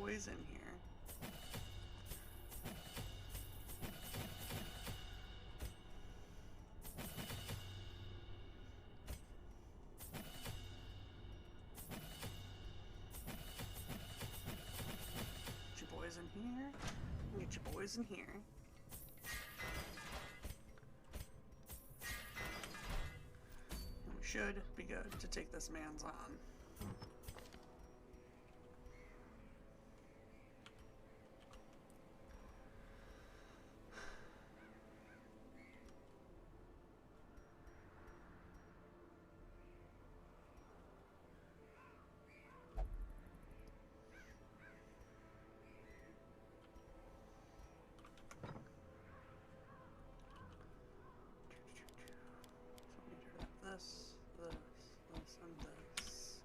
boys in here. Get your boys in here. Get your boys in here. And we should be good to take this man's on. This, and this.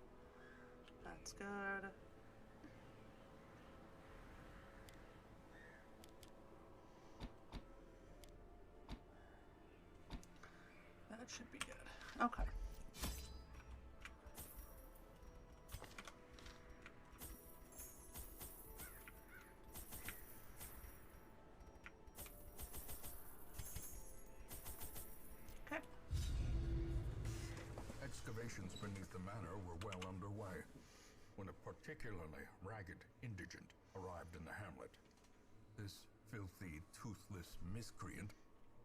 That's good. That should be good. Okay. Excavations beneath the manor were well underway when a particularly ragged indigent arrived in the hamlet. This filthy, toothless miscreant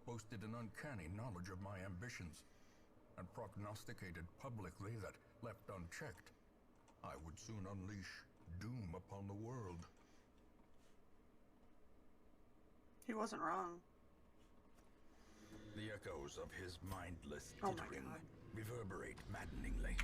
boasted an uncanny knowledge of my ambitions and prognosticated publicly that, left unchecked, I would soon unleash doom upon the world. He wasn't wrong. The echoes of his mindless Oh my tittering God. reverberate maddeningly.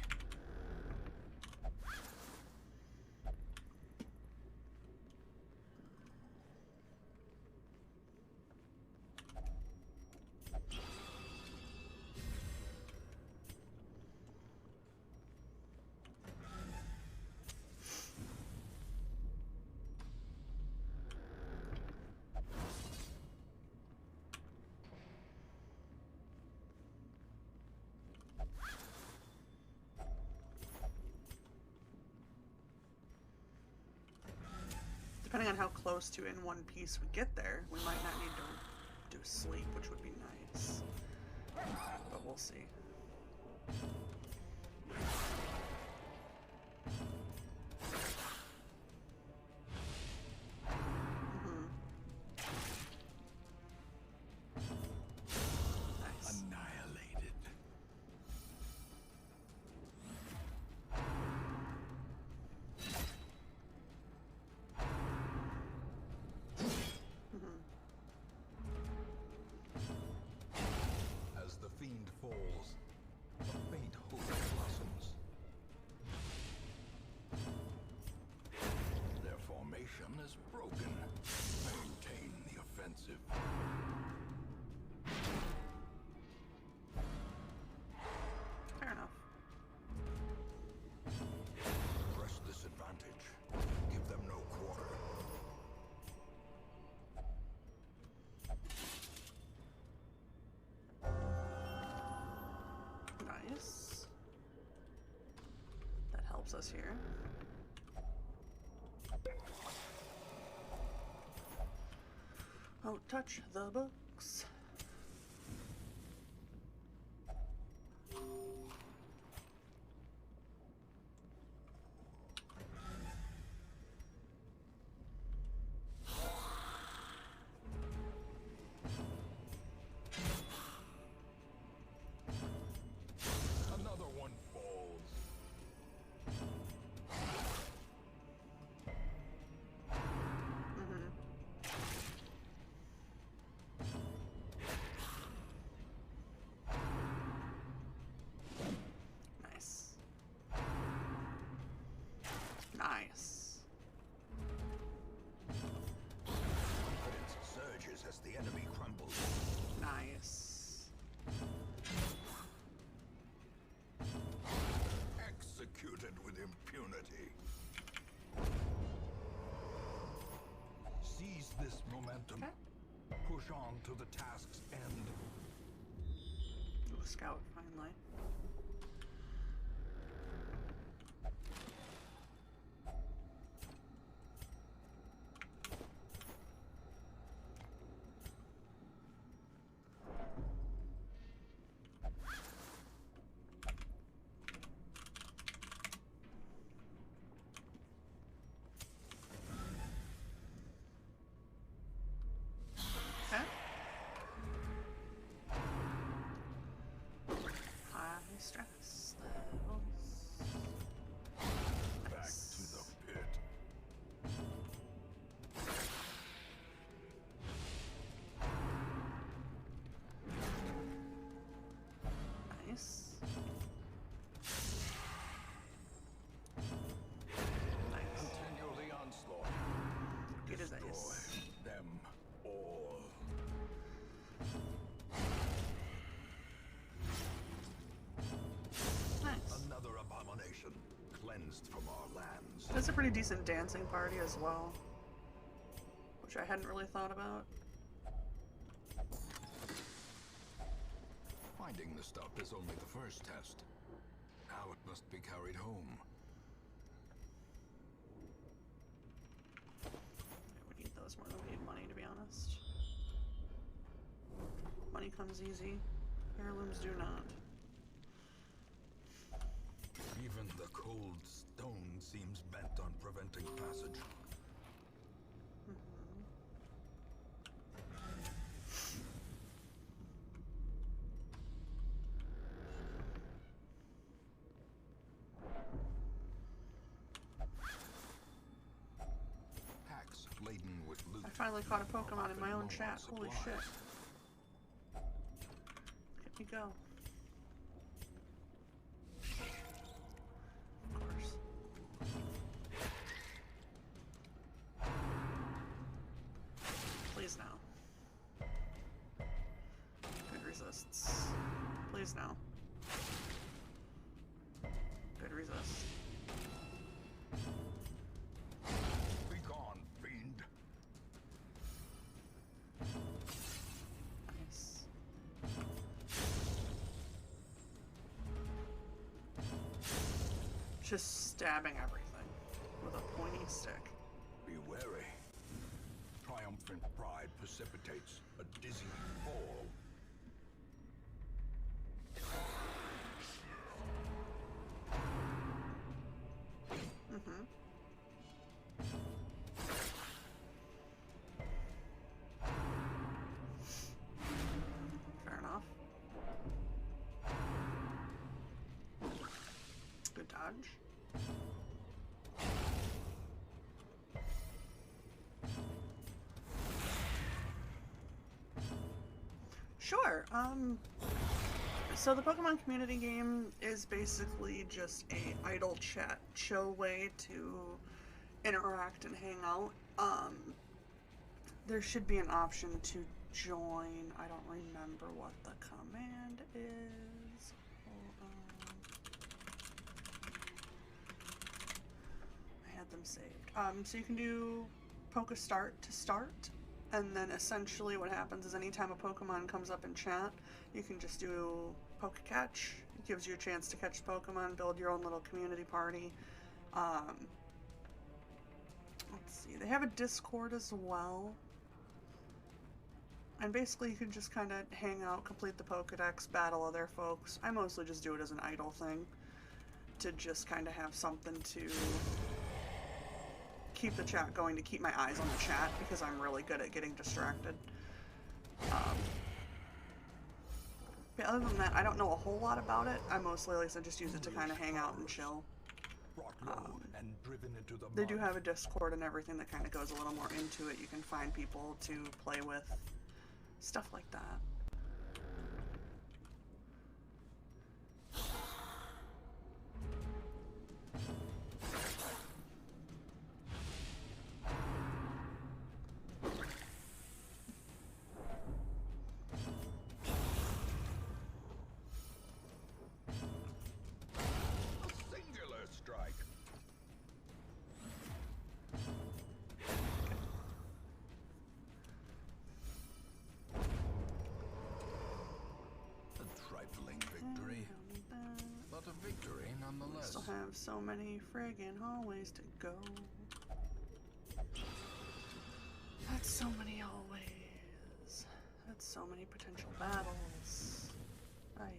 Depending on how close to in one piece we get there, we might not need to do sleep, which would be nice. But we'll see. Nice. Annihilated. As the fiend falls, a faint hope blossoms. Their formation is broken. Maintain the offensive. Fair enough. Press this advantage. Give them no quarter. Nice. That helps us here. Oh, touch the books. Another one falls. Nice. Nice. Confidence surges as the enemy crumbles. Nice. Executed with impunity. Seize this momentum. Okay. Push on to the task's end. Ooh, scout, finally. has a pretty decent dancing party as well, which I hadn't really thought about. Finding the stuff is only the first test. Now it must be carried home. We need those more than we need money, to be honest. Money comes easy. Heirlooms do not. Even the cold stone seems bent on preventing passage. Packs laden with loot. I finally caught a Pokemon in my own chat. Holy shit. Here we go. Of course. Please now. Good resists. Please now. Good resist. Be gone, fiend. Nice. Just stabbing everything with a pointy stick. Be wary. Triumphant pride precipitates a dizzying fall. Fair enough. Good dodge. Sure. So the Pokemon community game is basically just a idle chat, chill way to interact and hang out. There should be an option to join. I don't remember what the command is. Hold on. I had them saved. So you can do Poke Start to start. And then essentially what happens is anytime a Pokemon comes up in chat, you can just do Poke Catch. It gives you a chance to catch Pokemon, build your own little community party. Let's see, they have a Discord as well. And basically you can just kind of hang out, complete the Pokedex, battle other folks. I mostly just do it as an idle thing, to just kind of have something to keep the chat going, to keep my eyes on the chat, because I'm really good at getting distracted. But other than that, I don't know a whole lot about it. I mostly, like I said, just use it to kind of hang out and chill. And driven into the They do mud. have a Discord and everything that kind of goes a little more into it. You can find people to play with, stuff like that. A singular strike. A trifling victory, but a victory nonetheless. Still have so many friggin' hallways to go. That's so many hallways. That's so many potential battles. Ay, ay,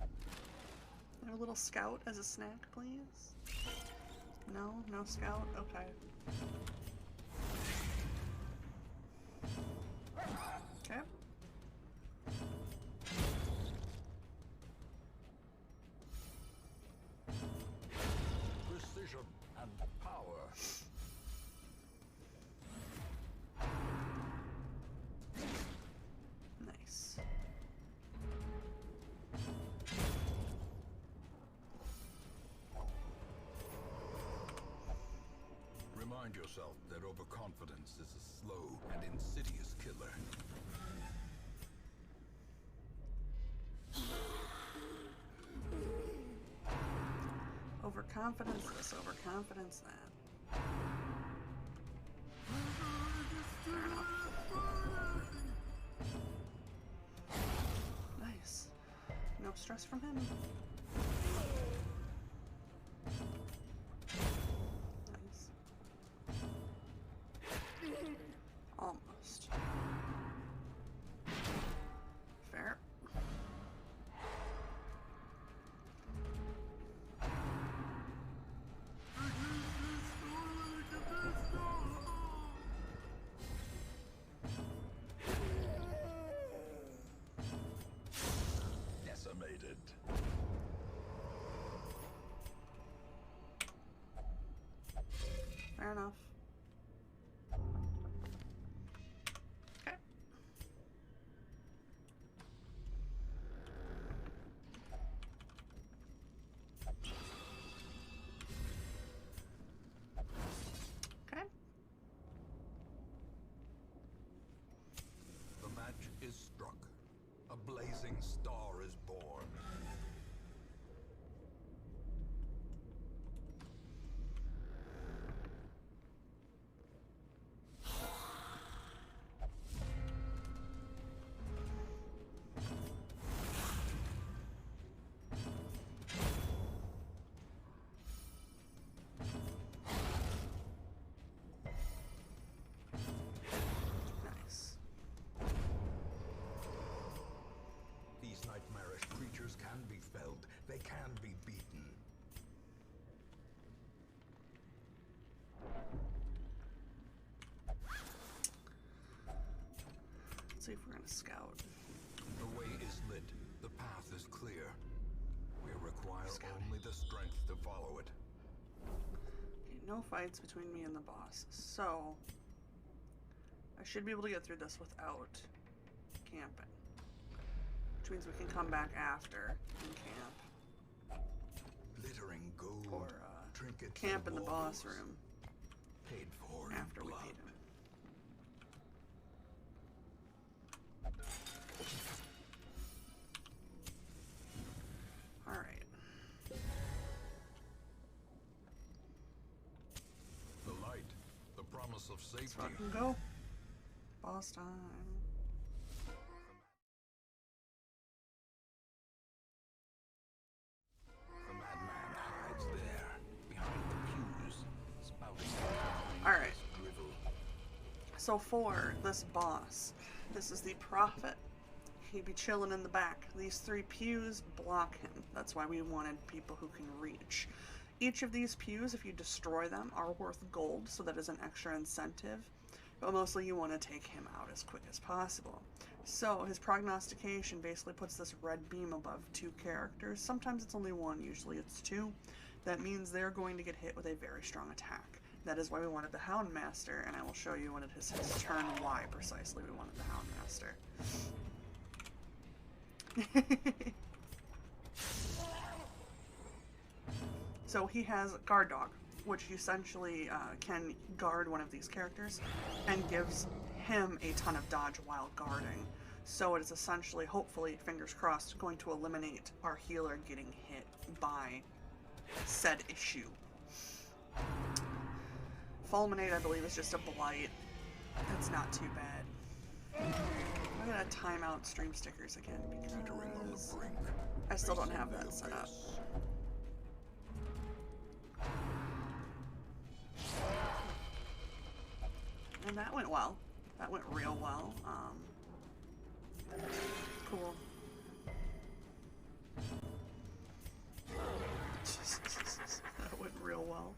ay. A little scout as a snack, please? No? No scout? Okay. Okay. Precision and power. Nice. Remind yourself that overconfidence is a slow and insidious killer. Overconfidence this, overconfidence that. Fair enough. Nice. No stress from him. Nice. Almost. Fair. Decimated. Fair enough. Okay. Okay. The match is struck. A blazing star is born. Nice. These nightmarish creatures can be felled. They can be beaten. Let's see if we're gonna scout. The way is lit. The path is clear. We require Scouting. only the strength to follow it. Okay, no fights between me and the boss. So I should be able to get through this without camping. Which means we can come back after and camp. Glittering gold. Or trinkets camp in and the boss walls. room Paid for after in we blood. beat him. Alright. The light, the promise of Let's safety. fucking go. Boss time. The madman hides there, behind the pews, spouting Alright. drivel. So for this boss, this is the prophet. He'd be chilling in the back. These 3 pews block him. That's why we wanted people who can reach. Each of these pews, if you destroy them, are worth gold, so that is an extra incentive. But mostly you want to take him out as quick as possible. So his prognostication basically puts this red beam above 2 characters. Sometimes it's only 1, usually it's 2. That means they're going to get hit with a very strong attack. That is why we wanted the Houndmaster, and I will show you when it is his turn why precisely we wanted the Houndmaster. So he has Guard Dog, which essentially can guard one of these characters and gives him a ton of dodge while guarding. So it is essentially, hopefully, fingers crossed, going to eliminate our healer getting hit by said issue. Fulminate, I believe, is just a blight. It's not too bad. I'm gonna time out stream stickers again Teetering on because the brink. I still don't Facing have the that set up. abyss. And that went well. That went real well. Cool. That went real well.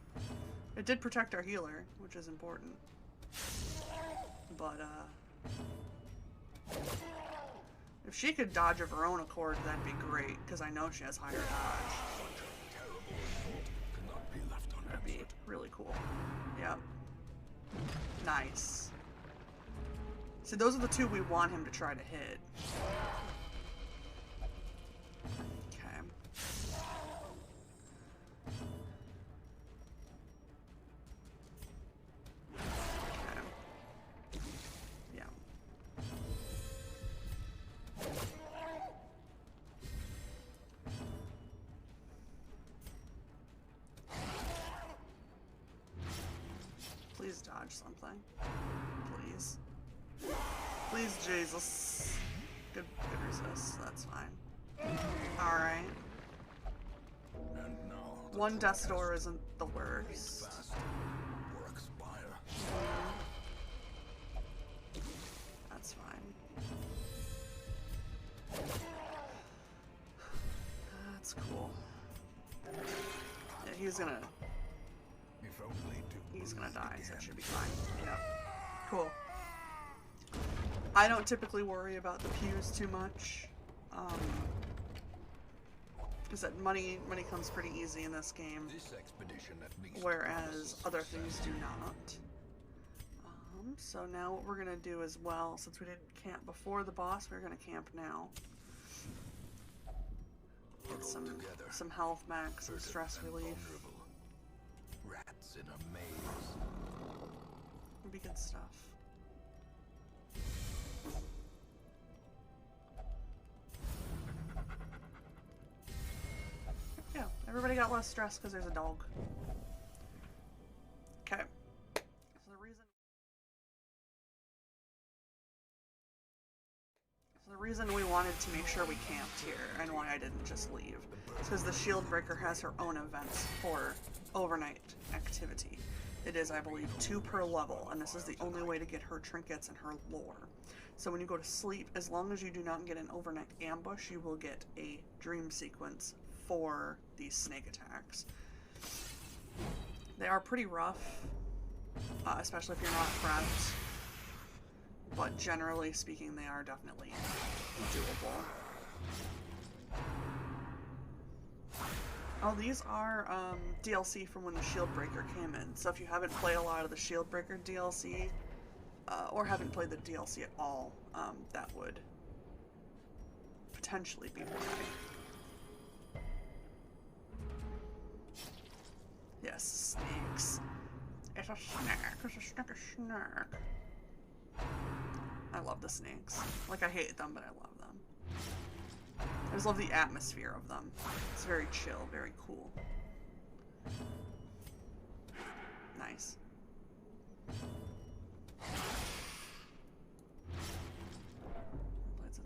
It did protect our healer, which is important. But, if she could dodge of her own accord, that'd be great, because I know she has higher dodge. Terrible assault cannot be left That'd be unanswered. really cool. Yep. Nice. So those are the 2 we want him to try to hit. Okay. Okay. Yeah. dodge something. Please. Please, Jesus. Good resist. That's fine. Alright. And now the One true Death's Door test. isn't the worst. Fast or expire. That's fine. That's cool. Yeah, he's gonna If only to He's gonna bleed die, so again. it should be fine. Yep. Cool. I don't typically worry about the pews too much. Because that money comes pretty easy in this game, This expedition at least whereas promises other success. things do not. So now what we're gonna do as well, since we didn't camp before the boss, we're gonna camp now. Get some health back, some Furtive stress and relief. vulnerable. Rats in a maze. Would be good stuff. Yeah, everybody got less stress because there's a dog. Okay. So the reason we wanted to make sure we camped here and why I didn't just leave is because the Shield Breaker has her own events for overnight activity. It is, I believe, 2 per level, and this is the only way to get her trinkets and her lore. So when you go to sleep, as long as you do not get an overnight ambush, you will get a dream sequence for these snake attacks. They are pretty rough, especially if you're not prepped, but generally speaking, they are definitely doable. Oh, these are DLC from when the Shield Breaker came in. So if you haven't played a lot of the Shield Breaker DLC, or haven't played the DLC at all, that would potentially be why. Yes, snakes. It's a snack. It's a snack. A snack. I love the snakes. Like, I hate them, but I love them. I just love the atmosphere of them. It's very chill, very cool. Nice.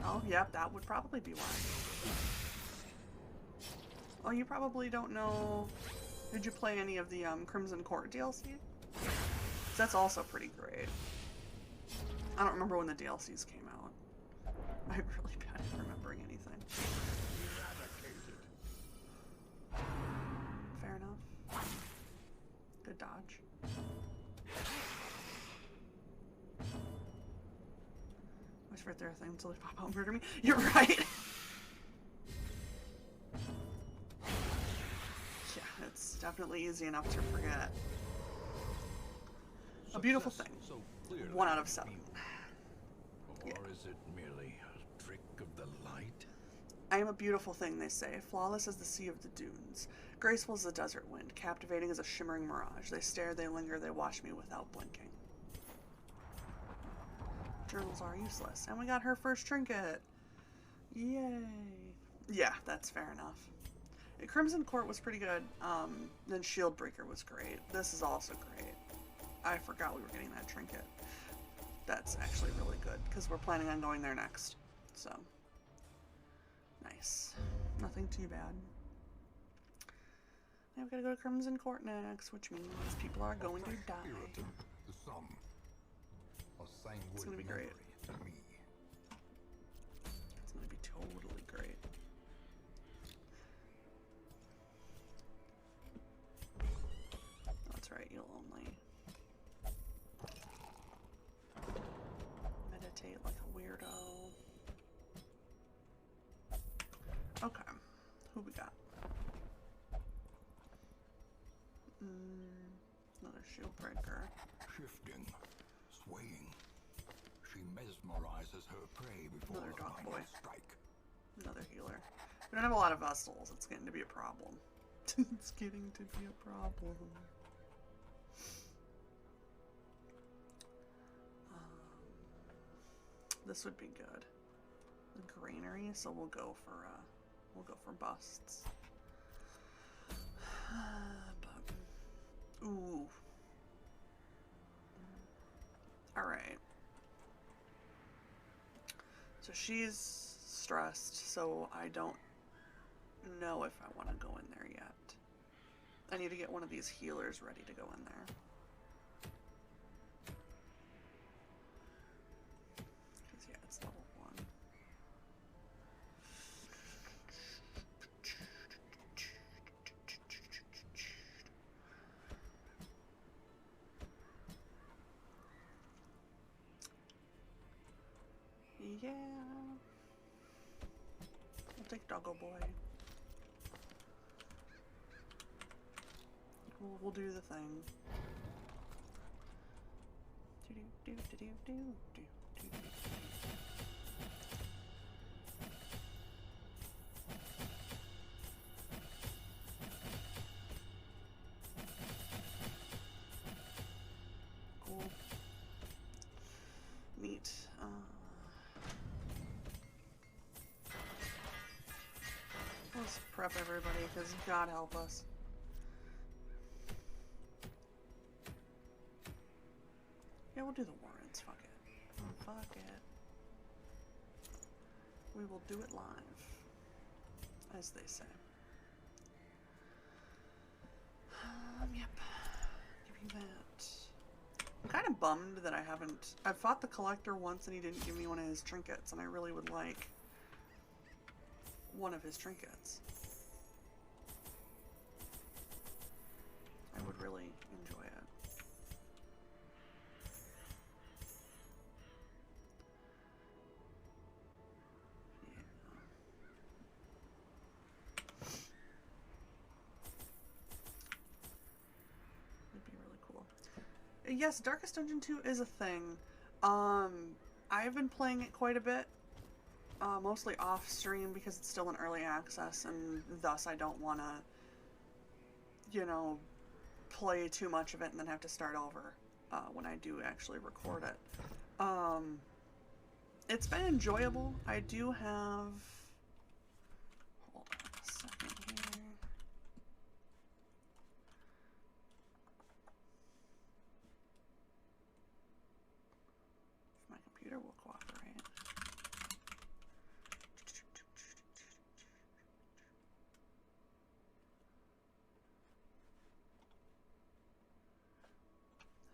Oh, yep, that would probably be why. Oh, you probably don't know... Did you play any of the Crimson Court DLC? That's also pretty great. I don't remember when the DLCs came out. I'm really bad at remembering anything. Fair enough. Good dodge. Wish for there a thing until they pop out and murder me. You're right! Yeah, it's definitely easy enough to forget. A beautiful thing. So clearly 1 out of 7. Or is it merely a trick of the light? I am a beautiful thing, they say, flawless as the sea of the dunes, graceful as the desert wind, captivating as a shimmering mirage. They stare, they linger, they watch me without blinking. Journals are useless. And we got her first trinket! Yay! Yeah, that's fair enough. Crimson Court was pretty good, then Shield Breaker was great. This is also great. I forgot we were getting that trinket. That's actually really good, because we're planning on going there next. So, nice. Nothing too bad. Now we've got to go to Crimson Court next, which means people are going to die. Irritant, the sum. A sanguine It's gonna be great. memory to me. It's going to be totally great. That's right, you'll only meditate like a weirdo. Okay, who we got? Another Shield Breaker. Shifting, swaying. She mesmerizes her prey before Another the dog final boy. strike. Another healer. We don't have a lot of Vestals. It's getting to be a problem. It's getting to be a problem. This would be good. The granary, so we'll go for busts. But, ooh. she's stressed, so I don't know if I want to go in there yet. I need to get one of these healers ready to go in there. Because, yeah, it's level 1. Yeah. I'll take Doggo Boy. We'll do the thing. Cool. Neat. Let's prep everybody, because God help us. Yeah, we'll do the warrants. Fuck it. Fuck it. We will do it live, as they say. Yep. Give me that. I'm kind of bummed that I haven't... I've fought the collector once and he didn't give me one of his trinkets, and I really would like one of his trinkets. I would really enjoy it. Yes, Darkest Dungeon 2 is a thing. I've been playing it quite a bit, mostly off stream because it's still in early access, and thus I don't want to, you know, play too much of it and then have to start over when I do actually record it. It's been enjoyable. I do have... Hold on a second here. If my computer will cooperate.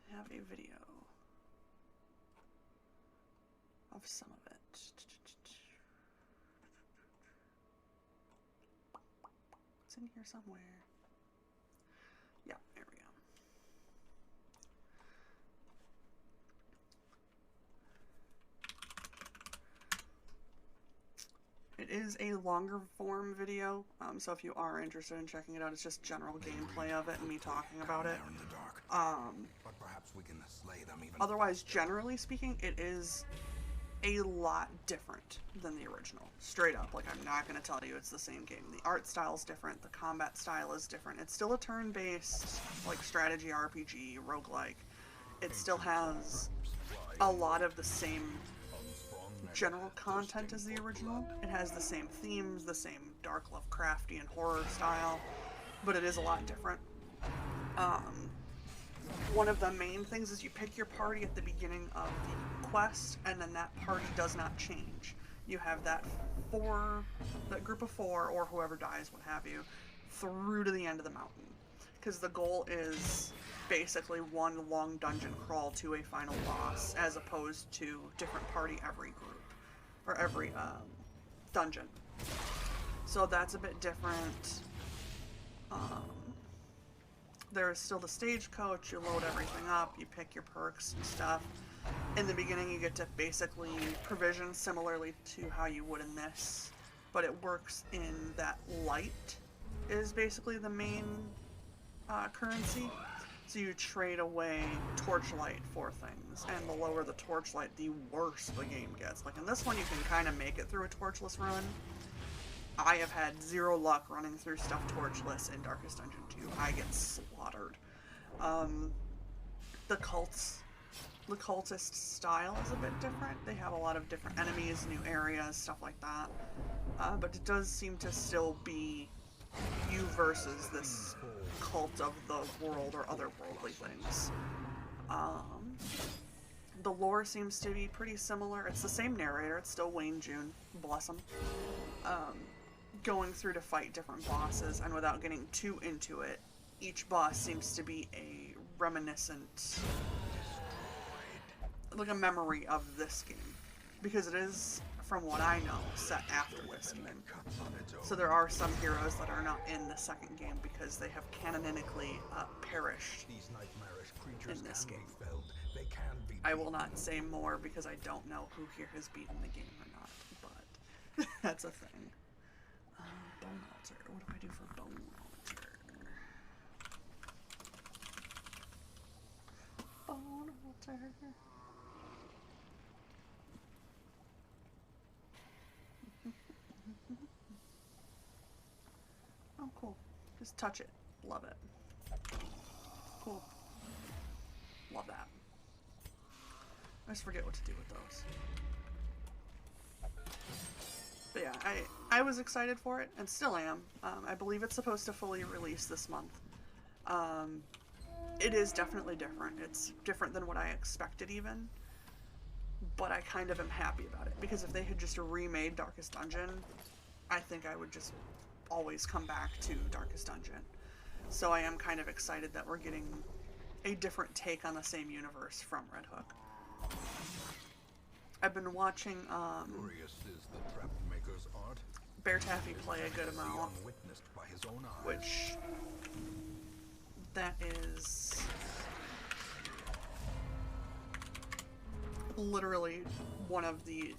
I have a video of some of it. It's in here somewhere. Yeah, there we go. It is a longer form video, so if you are interested in checking it out, it's just general gameplay of it and me talking about it. But perhaps we can slay them even. Otherwise, generally speaking, it is a lot different than the original. Straight up, like, I'm not going to tell you it's the same game. The art style is different, the combat style is different. It's still a turn-based, like, strategy RPG, roguelike. It still has a lot of the same general content as the original. It has the same themes, the same dark Lovecraftian horror style, but it is a lot different. One of the main things is you pick your party at the beginning of the quest, and then that party does not change. You have that group of 4, or whoever dies, what have you, through to the end of the mountain. Because the goal is basically one long dungeon crawl to a final boss, as opposed to different party every group, or every dungeon. So that's a bit different. There is still the stagecoach, you load everything up, you pick your perks and stuff. In the beginning you get to basically provision similarly to how you would in this, but it works in that light is basically the main currency. So you trade away torchlight for things, and the lower the torchlight, the worse the game gets. Like in this one you can kind of make it through a torchless run. I have had zero luck running through stuff torchless in Darkest Dungeon 2. I get slaughtered. The cultist style is a bit different. They have a lot of different enemies, new areas, stuff like that. But it does seem to still be you versus this cult of the world or otherworldly things. The lore seems to be pretty similar. It's the same narrator. It's still Wayne June, bless him, going through to fight different bosses, and without getting too into it, each boss seems to be a reminiscent, like a memory of this game, because it is, from what I know, set after this game. So there are some heroes that are not in the second game because they have canonically perished in this game. I will not say more because I don't know who here has beaten the game or not, but that's a thing. Bone altar. What do I do for bone altar? Bone altar. Oh, cool. Just touch it. Love it. Cool. Love that. I just forget what to do with those. But yeah, I was excited for it, and still am. I believe it's supposed to fully release this month. It is definitely different. It's different than what I expected even. But I kind of am happy about it, because if they had just remade Darkest Dungeon, I think I would just always come back to Darkest Dungeon. So I am kind of excited that we're getting a different take on the same universe from Red Hook. I've been watching Bear Taffy play a good amount, which that is literally one of the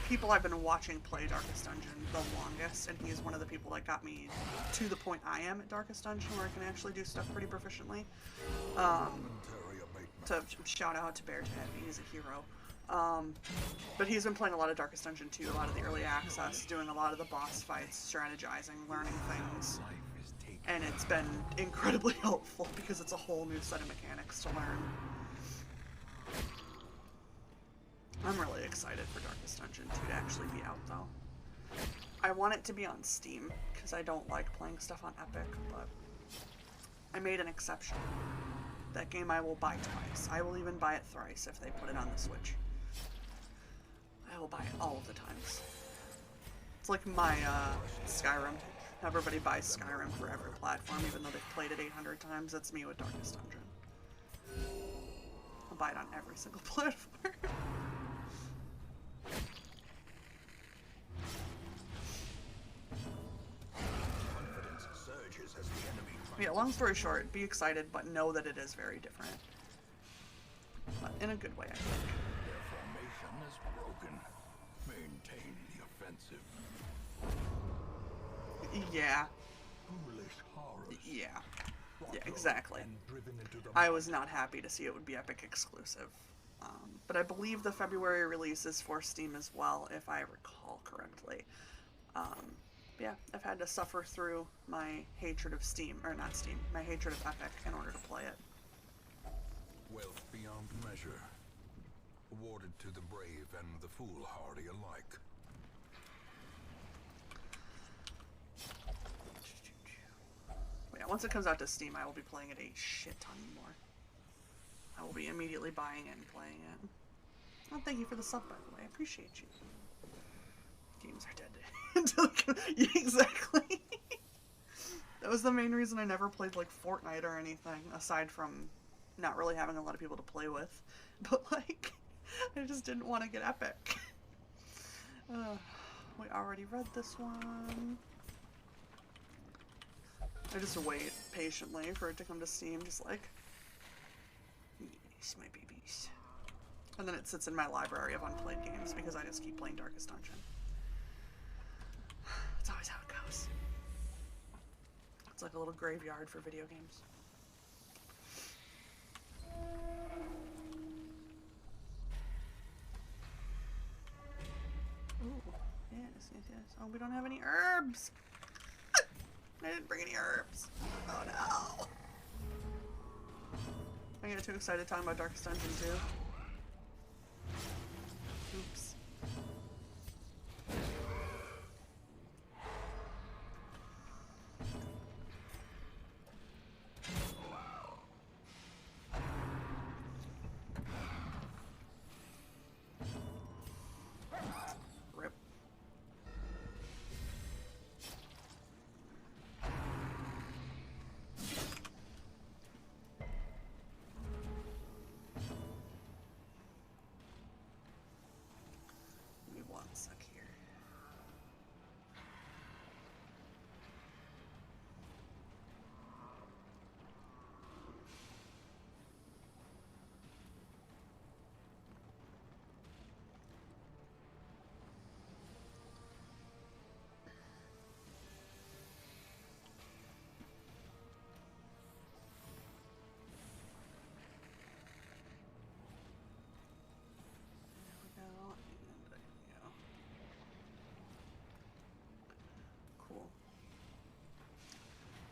people I've been watching play Darkest Dungeon the longest, and he's one of the people that got me to the point I am at Darkest Dungeon, where I can actually do stuff pretty proficiently. To shout out to Bear Taffy, he's a hero. But he's been playing a lot of Darkest Dungeon 2, a lot of the early access, doing a lot of the boss fights, strategizing, learning things. And it's been incredibly helpful because it's a whole new set of mechanics to learn. I'm really excited for Darkest Dungeon 2 to actually be out, though. I want it to be on Steam, because I don't like playing stuff on Epic, but I made an exception. That game I will buy twice. I will even buy it thrice if they put it on the Switch. I will buy it all of the times. It's like my Skyrim. Everybody buys Skyrim for every platform, even though they've played it 800 times. That's me with Darkest Dungeon. I'll buy it on every single platform. Yeah, long story short, be excited, but know that it is very different. But in a good way, I think. Their formation is broken. Maintain the offensive. Yeah. Foolish horrors. Yeah. Yeah, exactly. I was not happy to see it would be Epic exclusive. But I believe the February release is for Steam as well, if I recall correctly. Yeah, I've had to suffer through my hatred of Steam, or not Steam, my hatred of Epic in order to play it. Wealth beyond measure, awarded to the brave and the foolhardy alike. Yeah, once it comes out to Steam, I will be playing it a shit ton more. I will be immediately buying it and playing it. Oh, thank you for the sub, by the way. I appreciate you. Games are dead. Yeah, exactly. That was the main reason I never played like Fortnite or anything, aside from not really having a lot of people to play with. But like, I just didn't want to get Epic. We already read this one. I just wait patiently for it to come to Steam, just like, yes, my babies. And then it sits in my library of unplayed games because I just keep playing Darkest Dungeon. That's always how it goes. It's like a little graveyard for video games. Ooh, yes, yes, yes. Oh, we don't have any herbs. I didn't bring any herbs. Oh no. I get too excited talking about Darkest Dungeon 2. Oops.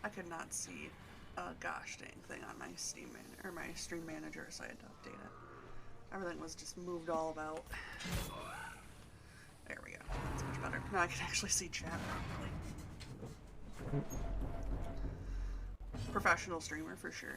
I could not see a gosh dang thing on my my stream manager, so I had to update it. Everything was just moved all about. There we go. That's much better. Now I can actually see chat properly. Professional streamer for sure.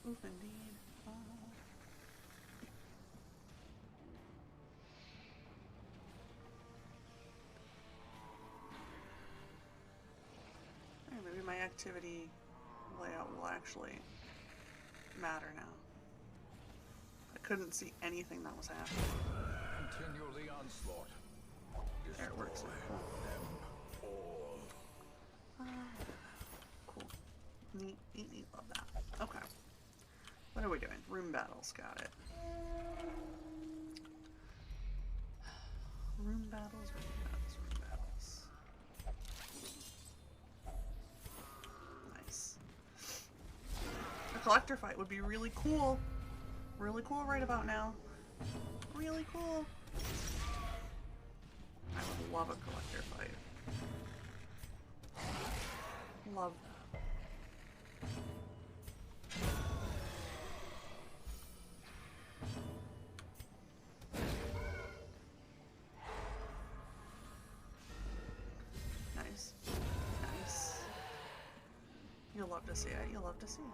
Oof, indeed. Hey, maybe my activity layout will actually matter now. I couldn't see anything that was happening. Continue the onslaught. There, it works. Cool. Cool. Neat, neat, neat. Love that. Okay. What are we doing? Room battles. Got it. Room battles, room battles, room battles. Nice. A collector fight would be really cool. Really cool right about now. Really cool. I would love a collector fight. Love that. Nice. Nice. You'll love to see it. You'll love to see it.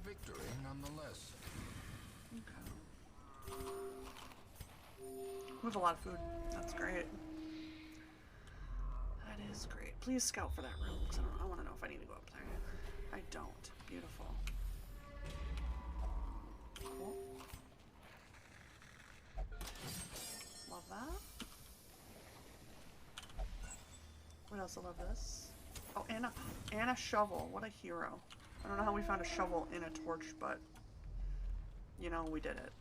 Victory nonetheless. Okay. We have a lot of food. That's great. That is great. Please scout for that room, because I want to know if I need to go up there. I don't. Beautiful. Cool. Love that. What else? I love this. Oh, and a shovel. What a hero. I don't know how we found a shovel in a torch, but, you know, we did it.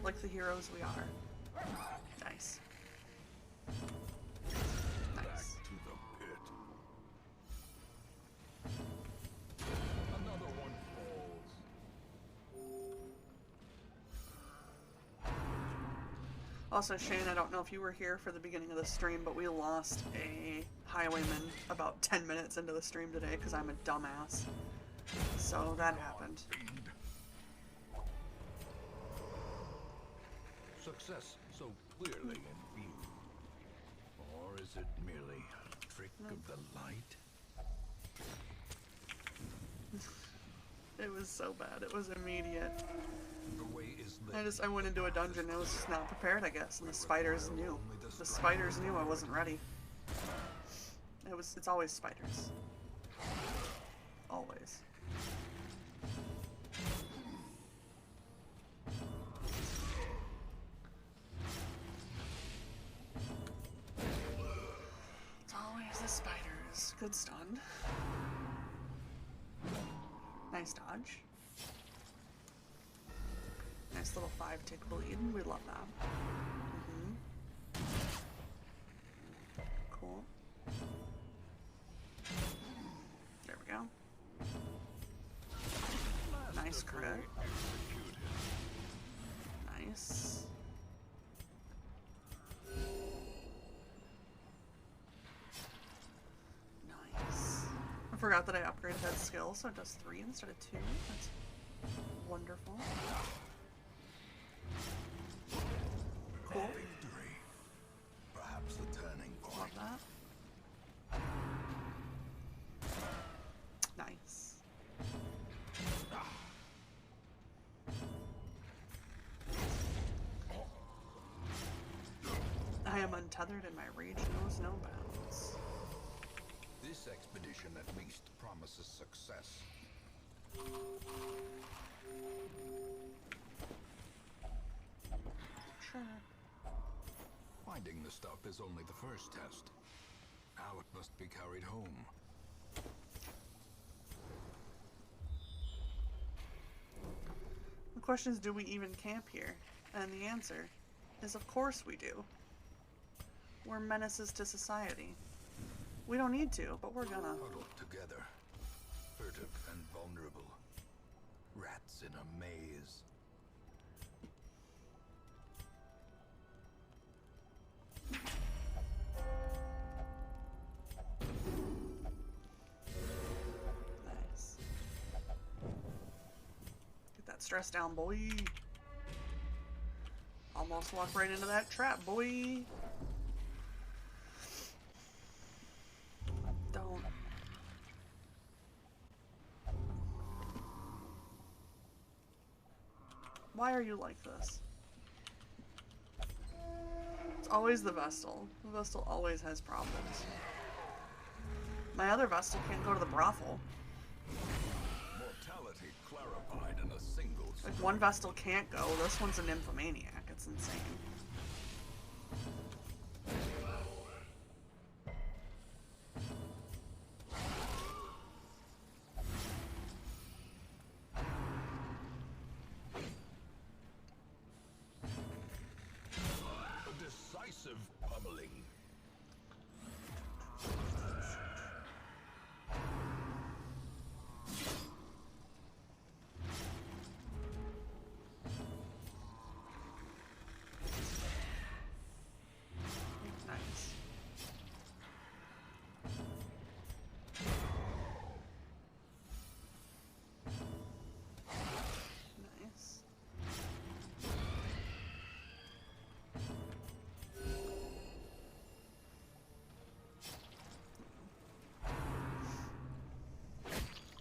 Like the heroes we are. Nice. Nice. Back to the pit. Another one falls. Also, Shane, I don't know if you were here for the beginning of the stream, but we lost a highwayman about 10 minutes into the stream today because I'm a dumbass. So that happened. Success so clearly in view. Or is it merely a trick of the light? It was so bad. It was immediate. The way is lit. I went into a dungeon. I was just not prepared, I guess, and the spiders knew. The spiders knew I wasn't ready. It's always spiders. Always. It's always the spiders. Good stun. Nice dodge. Nice little 5-tick bleed. We love that. Cool. There we go. Nice crit. Nice. Nice. I forgot that I upgraded that skill, so it does 3 instead of 2. That's wonderful. Cool. Victory. Perhaps the turning point. Love that. Nice. I am untethered and my rage knows no bounds. This expedition at least promises success. Sure. Finding the stuff is only the first test. Now it must be carried home. The question is, do we even camp here? And the answer is, of course we do. We're menaces to society. We don't need to, but we're gonna. Huddled together, furtive and vulnerable. Rats in a maze. Nice. Get that stress down, boy. Almost walk right into that trap, boy. Don't. Why are you like this? It's always the Vestal. The Vestal always has problems. My other Vestal can't go to the brothel. Mortality clarified in a single. Like, one Vestal can't go, this one's a nymphomaniac. It's insane. A decisive pummeling. Nice. Nice.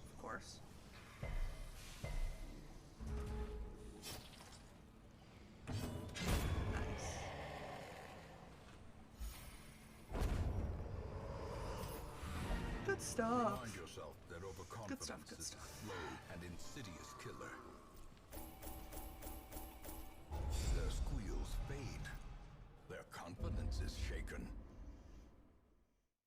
Of course. Nice. Good stuff. Remind yourself that overconfidence Good stuff, good is stuff. a slow and insidious killer. Their squeals fade. Their confidence is shaken.